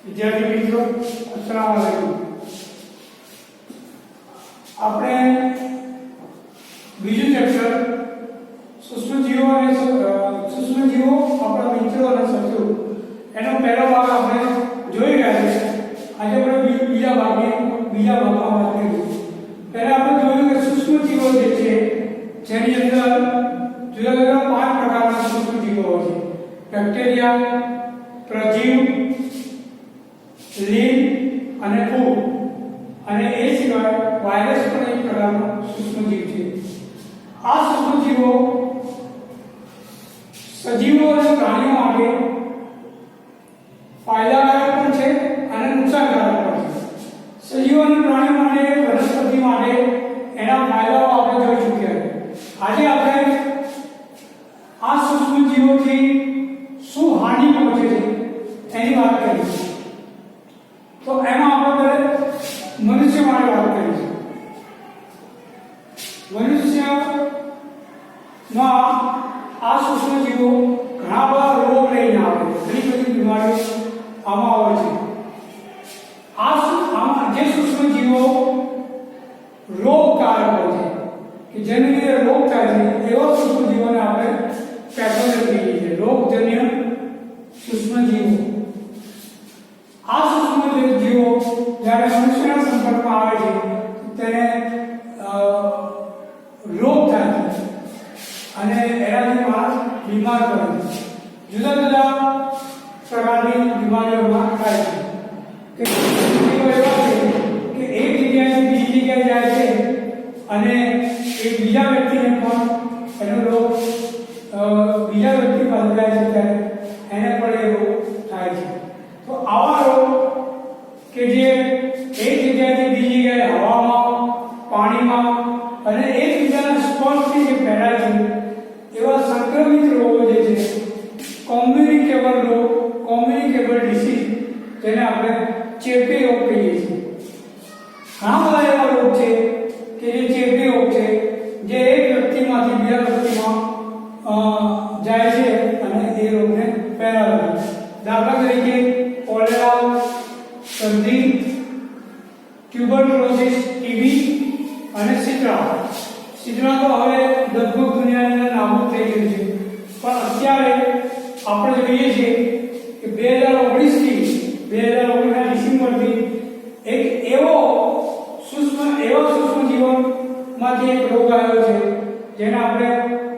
विद्यार्थी मित्रों अस्सलाम वालेकुम। આપણે બીજું ચેપ્ટર સૂક્ષ્મજીવો આપણા મિત્રો અને શત્રુ એનો પહેલો ભાગ આપણે જોઈ ગયા છે। આજે આપણે બીજા ભાગમાં વાત કરીશું। પહેલા આપણે જોયું કે સૂક્ષ્મજીવો જે છે જેની અંદર જુદા જુદા 5 પ્રકારના સૂક્ષ્મજીવો હોય છે। બેક્ટેરિયા, પ્રજીવ, લીલ અને ફૂગ અને એ સિવાય વાયરસ પણ એક પ્રકારનો સૂક્ષ્મજીવ છે। આ સૂક્ષ્મજીવો સજીવો અને પ્રાણીઓ માટે ફાયદાકારક પણ છે અને નુકસાનકારક પણ છે। સજીવો અને પ્રાણીઓ માટે વનસ્પતિ માટે એના ફાયદાઓ આપણે જોઈ ચૂક્યા છે। આજે આપણે આ સૂક્ષ્મજીવોથી શું હાનિ પહોંચે છે એની વાત કરીશું। તો એમાં આપણે મનુષ્ય માટે વાત કરીશું। મનુષ્યમાં આ સૂક્ષ્મજીવો ઘણા બધા રોગ લઈને આવે છે, ઘણી બધી બીમારીઓ આમાં આવે છે। આમાં જે સૂક્ષ્મજીવો રોગકારક હોય છે કે જેને લીધે રોગ થાય છે એવા સૂક્ષ્મજીવોને આપણે પેથોજન કહીએ છીએ, રોગજન્ય સૂક્ષ્મજીવો। આ સૂક્ષ્મજીવો જ્યારે મનુષ્યના સંપર્કમાં આવે છે તેને રોગ થાય છે અને એનાથી માણસ બીમાર પડે છે। જુદા જુદા પ્રકારની બીમારીઓમાં થાય છે કે સૂક્ષ્મજીવો એવા છે કે એક જગ્યાએથી બીજી જગ્યાએ જાય છે અને એ બીજા વ્યક્તિને પણ એનો રોગ બીજા વ્યક્તિ પાસે જાય છે ત્યારે એને પણ એ રોગ થાય છે। તો આવા રોગ કે જે એક જગ્યાએથી બીજી જગ્યાએ હવામાં, પાણીમાં અને એકબીજાના સ્પર્શથી જે ફેલાય છે એવા સંક્રમિત રોગો જે છે, કોમ્યુનિકેબલ રોગ, કોમ્યુનિકેબલ ડિસીઝ, જેને આપણે ચેપી રોગ કહીએ છીએ। ઘણા બધા એવા રોગ છે કે જે ચેપી રોગ છે જે એક વ્યક્તિમાંથી બીજા વ્યક્તિમાં જાય છે અને એ રોગને ફેલાવે છે। દાખલા તરીકે કોલેરા, સંધિ, ટ્યુબરક્લોસિસ, ટીબી અને શીતળા તો હવે લગભગ દુનિયાની અંદર નાબૂદ થઈ ગયું છે, પણ અત્યારે આપણે જોઈએ છીએ કે 2019ના ડિસેમ્બરથી એક એવા સૂક્ષ્મજીવોમાંથી એક રોગ આવ્યો છે જેને આપણે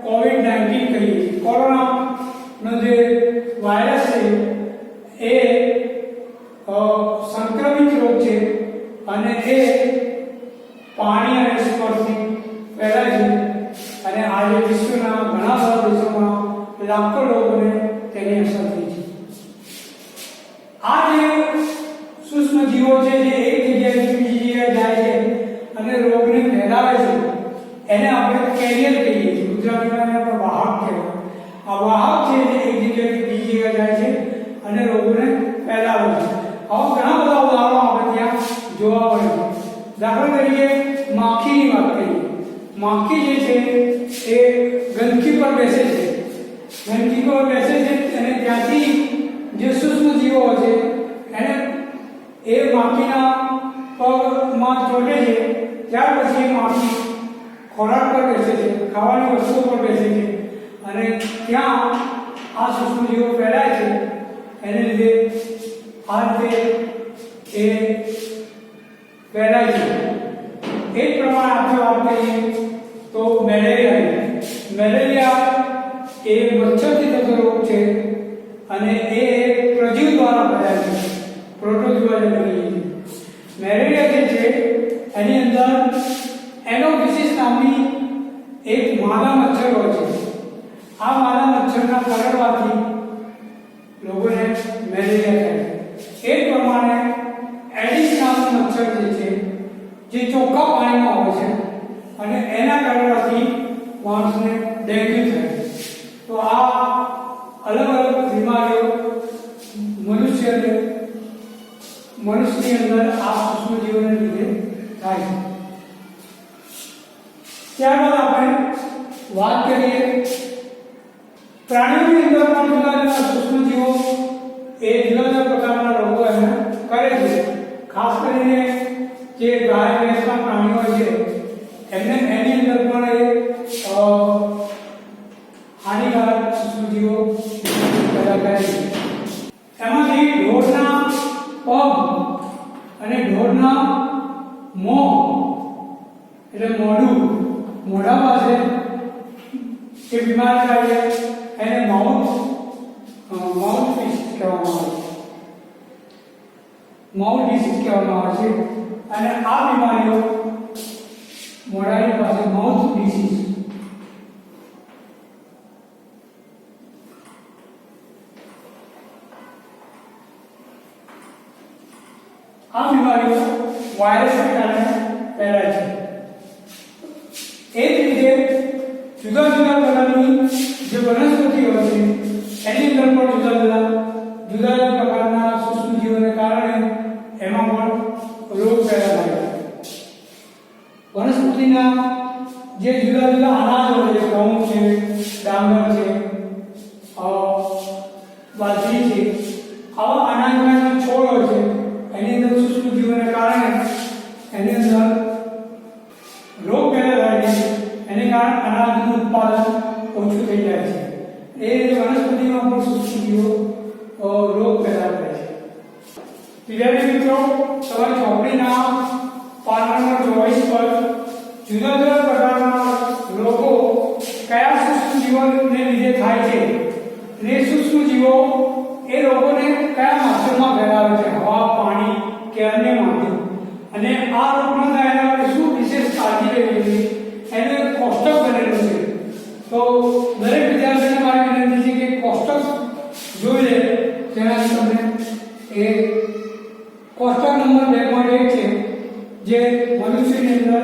કોવિડ-19 કહીએ છીએ। કોરોનાનો જે વાયરસ છે એ સંક્રમિત રોગ છે અને એ પાણી અને સ્પર્શથી ફેલાય છે અને આજે વિશ્વના ઘણા બધા દેશોમાં લાખો લોકોને તેની અસર થઈ છે। આ જે સૂક્ષ્મજીવો છે જે એક જગ્યાએથી બીજી જગ્યાએ જાય છે અને રોગને ફેલાવે છે એને આપણે કેરિયર કહીએ છીએ। ગુજરાતીમાં એને આપણે વાહક કહેવાય। આ વાહક છે જે એક જગ્યાએથી બીજી જગ્યાએ જાય છે અને રોગને ફેલાવે છે। આવા ઘણા બધા ઉદાહરણો આપણે ત્યાં જોવા મળે છે। દાખલા તરીકે માખીની વાત કરીએ। માખી જે છે એ ગંદકી પર બેસે છે અને ત્યાંથી જે સૂક્ષ્મજીવો છે એને એ માખીના પગમાં ચોંટે છે, ત્યાર પછી માખી ખોરાક પર બેસે છે, ખાવાની વસ્તુઓ પર બેસે છે અને ત્યાં આ સૂક્ષ્મજીવો ફેલાય છે। એને લીધે આ રીતે એ ફેલાય છે। એ જ પ્રમાણે આપણે વાત કરીએ તો મેલેરિયા એ મચ્છરથી થતો રોગ છે અને એ પ્રજીવ દ્વારા ફેલાય છે, પ્રોટોઝોઆ કહીએ છીએ। મેલેરિયા જે છે એની અંદર એનોફિસિસ નામની એક માદા મચ્છર હોય છે। આ માદા મચ્છરના કરડવાથી લોકોને મેલેરિયા થાય છે। એ જ પ્રમાણે એડિસ નામનું મચ્છર જે ચોખ્ખા પાણીમાં હોય છે અને એના કરડવાથી માણસને ડેન્ગ્યુ થાય છે। તો આ અલગ અલગ બીમારીઓ મનુષ્યની અંદર આ સૂક્ષ્મજીવોને લીધે થાય છે। ત્યારબાદ આપણે વાત કરીએ પ્રાણીઓની અંદર પણ જુદા જુદા સૂક્ષ્મજીવો એ જુદા જુદા પ્રકારના રોગો એના કરે છે. ખાસ કરીને જે ગાય ભેંસના પ્રાણીઓ છે એમને એની અંદર પણ એ હાનિકારક સૂક્ષ્મજીવો પેદા કરે છે. એમાંથી ઢોરના પગ અને ઢોરના મોં એટલે મોઢા પાસે જે બીમારી થાય છે એને માઉથ ડિસીઝ કહેવામાં આવે છે. અને આ બીમારીઓ મોઢાની પાસે માઉથ ડિસીઝ આ બીમારીઓ વાયરસને કારણે ફેલાય છે. એ જ રીતે જુદા જુદા પ્રકારની જે વનસ્પતિઓ છે એની અંદર પણ જુદા જુદા પ્રકારના સૂક્ષ્મજીવોને કારણે એમાં પણ રોગ પેદા થાય છે. વનસ્પતિના જે જુદા જુદા અનાજો છે, ઘઉં છે, ડાંગર છે, બાજરી છે, આવા અનાજના છોડો છે એની અંદર સૂક્ષ્મજીવોને કારણે એની અંદર રોગ પેદા થાય છે. એને કારણે અનાજનું ઉત્પાદન ઓછું થઈ જાય છે. એ રીતે વનસ્પતિમાં પણ સૂક્ષ્મજીવો રોગ પેદા કરે છે. વિદ્યાર્થી મિત્રો, તમારી ચોપડીના પાન નંબર 24 પર જુદા જુદા પ્રકારના રોગો કયા સૂક્ષ્મજીવોને લીધે થાય છે અને સૂક્ષ્મજીવો એ રોગોને કયા માધ્યમમાં ફેલાવે છે, હવા, પાણી કે અન્ય માધ્યમ, અને આ રોગ ન થાય એના માટે શું વિશેષ કાળજી લેવી જોઈએ એનું એક કોષ્ટક બનેલું છે. તો દરેક વિદ્યાર્થીને મારી વિનંતી છે કે કોષ્ટક જોઈ લે, જેનાથી તમને એ કોષ્ટક નંબર 2.1 છે જે મનુષ્યની અંદર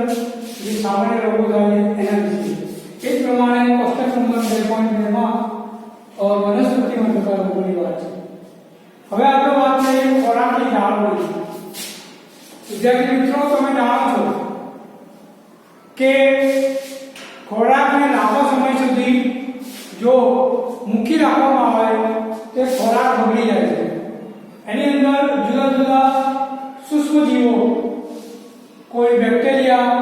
જે સામાન્ય રોગો થાય એના વિશે. એ જ પ્રમાણે કોષ્ટક નંબર 2.2 માં વનસ્પતિમાં થતા રોગોની વાત છે. હવે આપણે વાત કરીએ ખોરાકની જાળવણી. વિદ્યાર્થી મિત્રો, તમે જાણો છો કે ખોરાકને લાંબા સમય સુધી જો મૂકી રાખવામાં આવે તો ખોરાક બગડી જાય છે. એની અંદર જુદા જુદા સૂક્ષ્મજીવો, કોઈ બેક્ટેરિયા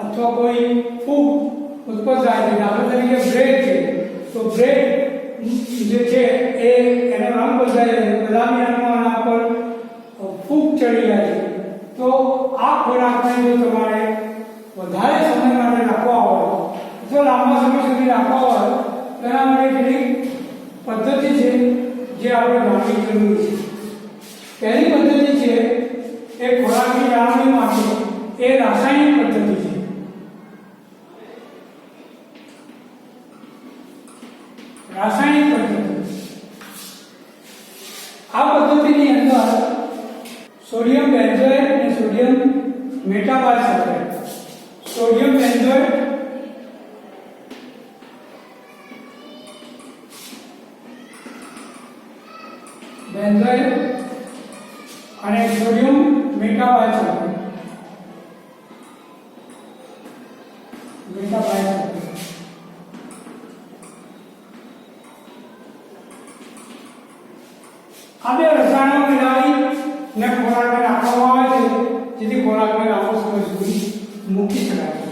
અથવા કોઈ ફૂગ ઉત્પન્ન થાય છે. દાખલા તરીકે બ્રેડ છે, તો બ્રેડ જે છે એનો રંગ બદલાય છે, બદામી રંગના પર ફૂગ ચડી જાય છે. તો આ ખોરાકને જો તમારે વધારે સમય માટે રાખવા હોય, જો લાંબા સમય સુધી રાખવા હોય, તેના માટે કેટલીક પદ્ધતિ છે જે આપણે જાણવી જરૂરી છે. પહેલી પદ્ધતિ છે એ ખોરાકની જાળવણી માટે એ રાસાયણિક પદ્ધતિ છે. રાસાયણિક પદ્ધતિ, આ પદ્ધતિની અંદર સોડિયમ બેન્ઝોએટ અને સોડિયમ મેટાબાયસલ્ફેટ, સોડિયમ બેન્ઝોએટ અને સોડિયમ મેટાબાયસલ્ફેટ આ બે રસાયણો મિલાવીને ખોરાકને રાખવામાં આવે છે જેથી ખોરાકને લાંબો સમય સુધી મૂકી શકાય.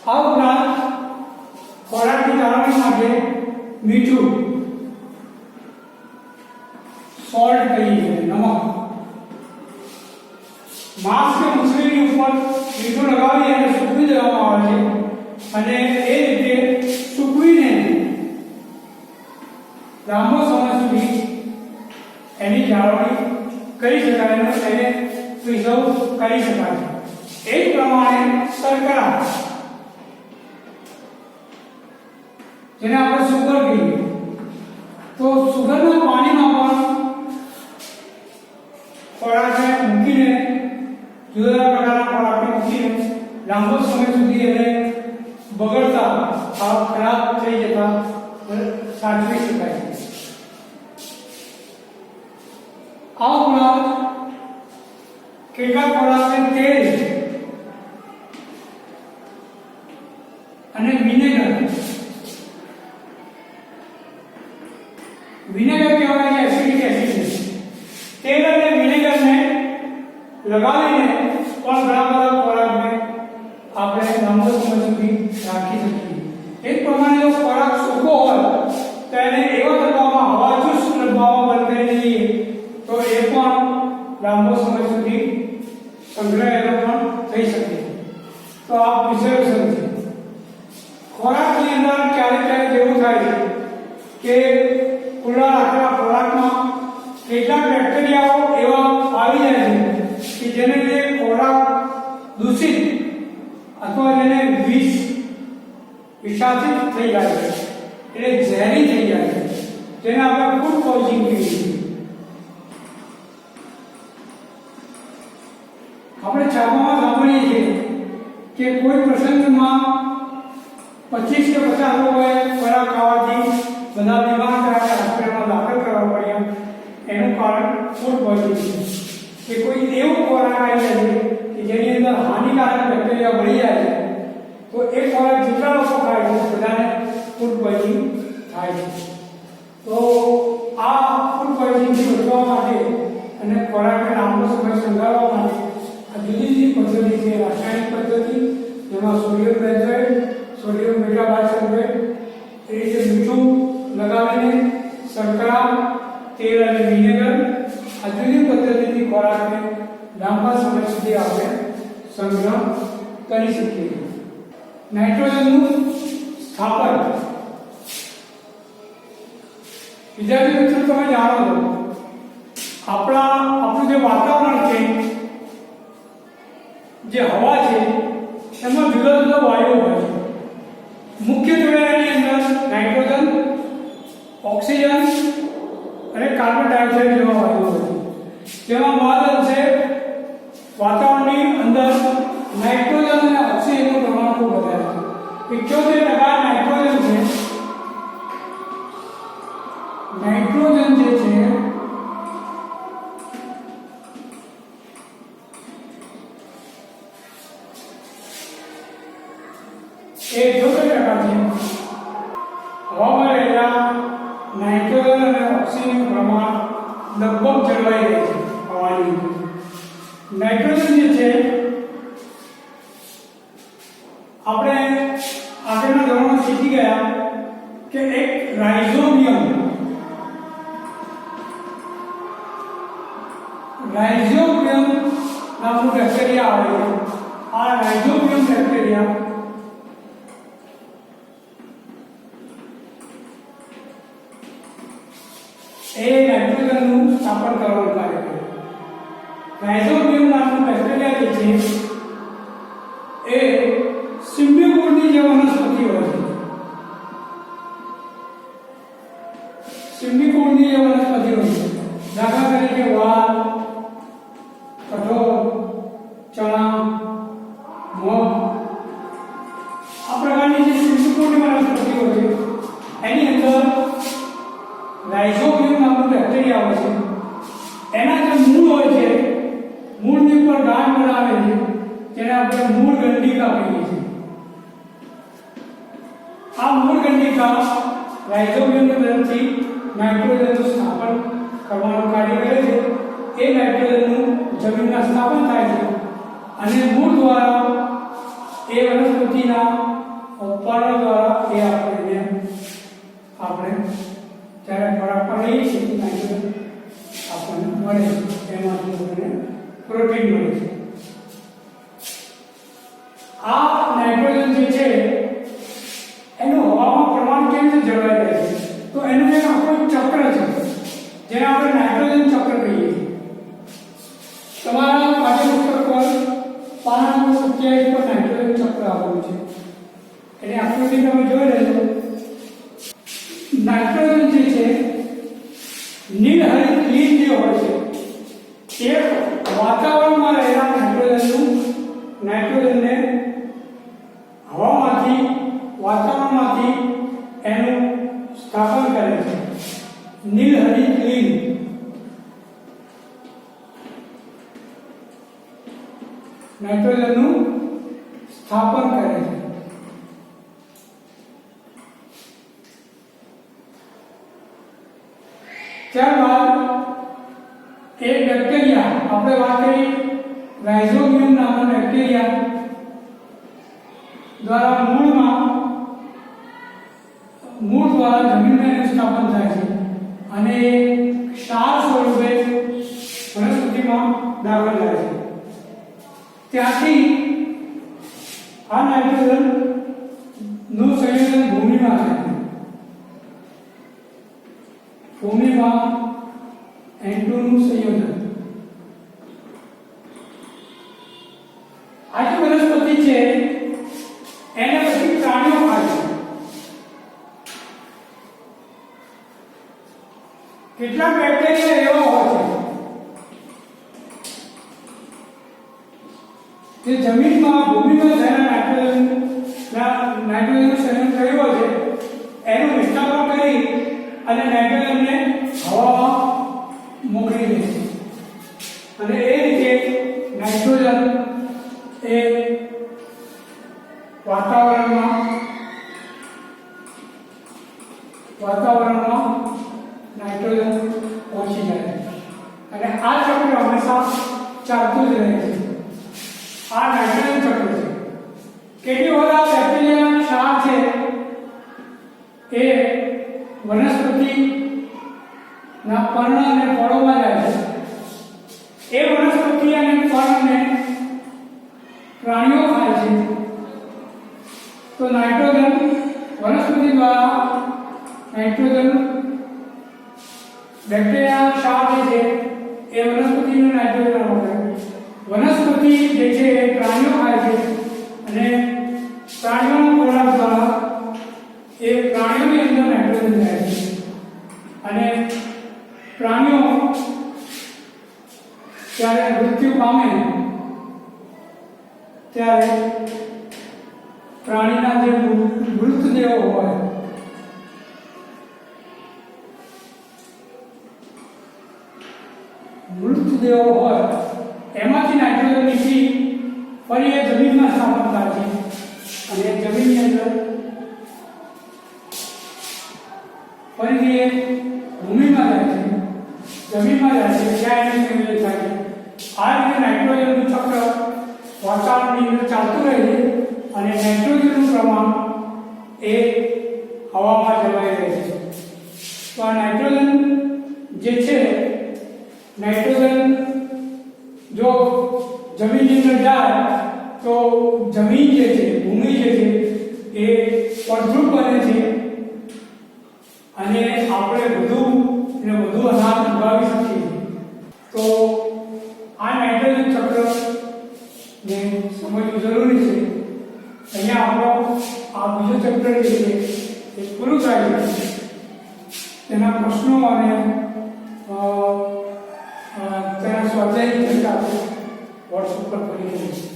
આ ઉપરાંત ખોરાકની જાળવણી માટે મીઠું, સોલ્ટ કહીએ, નમક, માંસ કે મછલીની ઉપર મીઠું લગાવી અને સૂકવી દેવામાં આવે છે અને એ રીતે સૂકવીને લાંબો સમય સુધી એની જાળવણી કરી શકાય અને એને પ્રિઝર્વ કરી શકાય. એ જ પ્રમાણે શર્કરા, જેને આપણે સુગર કહીએ, તો સુગરના પાણીમાં પણ ખોરાકને મૂકીને, જુદા પ્રકારના ખોરાકને મૂકીને લાંબો સમય સુધી એને બગડતા, ખરાબ થઈ જતા સાચવી શકાય. આ ઉપરાંત કેટલાક ખોરાકને તેલ અને વિનેગર કહેવાય એસિડિક એસિડ, તેલ આપણે લાંબો સમય સુધી રાખી શકીએ. એ જ પ્રમાણે જો ખોરાક સૂકો હોય તો એને એવા ડબ્બામાં હવાચુસ્ત ડબ્બામાં બંધ કરી દઈએ તો એ પણ લાંબો સમય સુધી સંગ્રહેલો પણ થઈ શકે. તો આ પ્રિઝર્વેશન છે. ખોરાકની અંદર ક્યારેક ક્યારેક એવું થાય છે કે ખુલ્લા રાખેલા ખોરાકમાં કેટલાક બેક્ટેરિયાઓ એવા આવી જાય છે કે જેને લીધે ખોરાક દૂષિત અથવા જેને વિષાદિત થઈ જાય છે, એટલે ઝેરી થઈ જાય છે, જેને આપણે ફૂડ પોઈઝનિંગ કહીએ છીએ. આપણે છાપામાં સાંભળીએ છીએ કે કોઈ પ્રસંગમાં 25 કે 50 લોકોએ ખોરાક ખાવાથી બધા બીમાર થયા, હોસ્પિટલમાં દાખલ કરવા પડ્યા. એનું કારણ ફૂડ પોઈઝનિંગ છે કે કોઈ એવો ખોરાક આવી જાય કે જેની અંદર હાનિકારક બેક્ટેરિયા ભળી જાય છે, તો એ ખોરાક જેટલા લોકો ખાય છે બધાને ફૂડ પોઈઝનિંગ થાય છે. તો આ ફૂડ પોઈઝનિંગથી બચવા માટે અને ખોરાકને લાંબો સમય સંગ્રહવા માટે આ જુદી જુદી પદ્ધતિ છે. રાસાયણિક પદ્ધતિ જેમાં સોડિયમ બેન્ઝોએટ, સોડિયમ મેટાબાયસલ્ફેટ એ રીતે મીઠું લગાવીને શર્કરા, તેલ અને વિનેગર આ જુદી પદ્ધતિથી ખોરાકને લાંબા સમય સુધી આપણે સંગ્રહ કરી શકીએ. નાઇટ્રોજનનું સ્થાપન. વિદ્યાર્થી મિત્રો, તમે જાણો છો આપણું જે વાતાવરણ છે, જે હવા છે, એમાં જુદા જુદા વાયુઓ હોય છે. મુખ્યત્વે એની અંદર નાઇટ્રોજન, ઓક્સિજન અને કાર્બન ડાયોક્સાઇડ જેવા વાયુઓ હોય છે. જેમાં મહદ અંશે વાતાવરણની અંદર નાઇટ્રોજન અને ઓક્સિજનનું પ્રમાણ ખૂબ વધારે છે. 78% નાઇટ્રોજન છે. નાઇટ્રોજન જે છે એ 78% છે. હવામાં રહેલા નાઇટ્રોજન અને ઓક્સિજનનું પ્રમાણ લગભગ જળવાઈ રહે છે હવાની અંદર. નાઇટ્રોજન જે છે આપણે આગળના ધોરણમાં શીખી ગયા કે એક રાઇઝોબિયમ નામનું બેક્ટેરિયા આવે છે. આ રાઇઝોબિયમ બેક્ટેરિયા એ નાઇટ્રોજનનું સ્થાપન કરવાનું કાર્ય કરે. રાઇઝોબિયમ નામનું બેક્ટેરિયા જે છે એ સિમ્બિયોપોડની જે વનસ્પતિ હોય છે, સિમ્બિયોપોડની જે વનસ્પતિ હોય છે, દાખલા તરીકે વાલ, કઠોળ, ચણા, મગ, આ પ્રકારની જે સિમ્બિયોપોડની વનસ્પતિ હોય છે એની અંદર રાઇઝોબિયમ નામનું બેક્ટેરિયા હોય છે. એના જે મૂળ હોય છે, મૂળની ઉપર ગાંઠ બનાવે છે, જેને આપણે મૂળ ગંડિકા કહીએ છીએ. આ મૂળ ગંડિકા રાઇઝોબિયમની મદદથી નાઇટ્રોજનનું સ્થાપન કરવાનું કાર્ય કરે છે. એ નાઇટ્રોજનનું જમીનના સ્થાપન થાય છે અને મૂળ દ્વારા એ વનસ્પતિના પર્ણ દ્વારા એ આપણે જ્યારે ખોરાક પર લઈએ છીએ નાઇટ્રોજન આપણને મળે છે. એમાંથી આપણને પ્રોટીન મળે છે. આ નાઇટ્રોજન જે છે એનું હવામાં પ્રમાણ કેવી રીતે જળવાઈ રહે છે? તો એનું એક આખું ચક્ર છે જેને આપણે નાઇટ્રોજન ચક્ર કહીએ છીએ. તમારા પાઠ્યપુસ્તક પર પાના નંબર 27 પર નાઇટ્રોજન ચક્ર આપેલું છે. એની આકૃતિ તમે જોઈ લેજો. નાઇટ્રોજન જે છે નીલહરિત લીલ જે હોય છે એ વાતાવરણમાં રહેલા નાઇટ્રોજનને હવામાંથી વાતાવરણમાંથી એનું સ્થાપન કરે છે. નીલહરિત લીલ નાઇટ્રોજનનું સ્થાપન કરે છે. ત્યારબાદ એક બેક્ટેરિયા, આપણે વાત કરી રાઇઝોબિયમ નામનો બેક્ટેરિયા, દ્વારા મૂળ દ્વારા જમીનમાં એનું સ્થાપન થાય છે અને ક્ષાર સ્વરૂપે વનસ્પતિમાં દાખલ થાય છે. ત્યાંથી આ નાઇટ્રોજન નું સંયોજન ભૂમિમાં થાય છે. ભૂમિમાં N2 નું સંયોજન. આ જે વનસ્પતિ છે એને પછી પ્રાણીઓ ખાય છે. કેટલાક બેક્ટેરિયા એવા હોય છે જે જમીનમાં ભૂમિમાં થયેલા નાઇટ્રોજનનું સંયોજન કર્યું હોય છે એનું વિસ્થાપન કરી અને નાઇટ્રોજનને હવામાં મોકલી દે છે અને એ રીતે નાઇટ્રોજન એ વાતાવરણમાં નાઇટ્રોજન પહોંચી જાય અને આ ચક્ર હંમેશા ચાલતું જ રહે છે. આ નાઇટ્રોજન ચક્ર છે. કેટલી વખત આ બેક્ટેરિયાના ક્ષાર છે એ વનસ્પતિના પર્ણ અને ફળોમાં જાય છે. એ વનસ્પતિ અને પર્ણને પ્રાણીઓ ખાય છે. તો નાઇટ્રોજન વનસ્પતિ દ્વારા નાઇટ્રોજન બેક્ટેરિયા ક્ષાર જે છે એ વનસ્પતિનું નાઇટ્રોજન આપે. વનસ્પતિ જે છે એ પ્રાણીઓ ખાય છે અને પ્રાણીઓના ખોરાક દ્વારા એ પ્રાણીઓની અંદર નાઇટ્રોજન જાય છે અને પ્રાણીઓ જ્યારે મૃત્યુ પામે ત્યારે પ્રાણીના જે મૃતદેહો હોય એમાંથી નાઇટ્રોજન નીકળી ફરી એ જમીનમાં સ્થાપન થાય છે અને જમીનની અંદર ફરીથી એ ભૂમિમાં જાય છે, જમીનમાં જાય છે, ત્યાં એનું સંયોજન થાય છે. આ રીતે નાઇટ્રોજનનું ચક્ર વાતાવરણની અંદર ચાલતું રહે છે અને નાઇટ્રોજનનું પ્રમાણ એ હવામાં જળવાઈ રહે છે. તો આ નાઇટ્રોજન જે છે, નાઇટ્રોજન જો જમીનની અંદર જાય તો જમીન જે છે, ભૂમિ જે છે એ ફળદ્રુપ બને છે અને આપણે વધુ અનાજ ઉગાવી શકીએ. તો આ નાઇટ્રોજન ચક્રને સમજવું જરૂરી છે. અહીંયા આપણો આ બીજો ચક્ર જે છે એ પૂરું થાય છે. તેના પ્રશ્નો અને તેના સ્વાધ્યાયની ચર્ચા આપણે વોટ્સએપ પર કરી છે.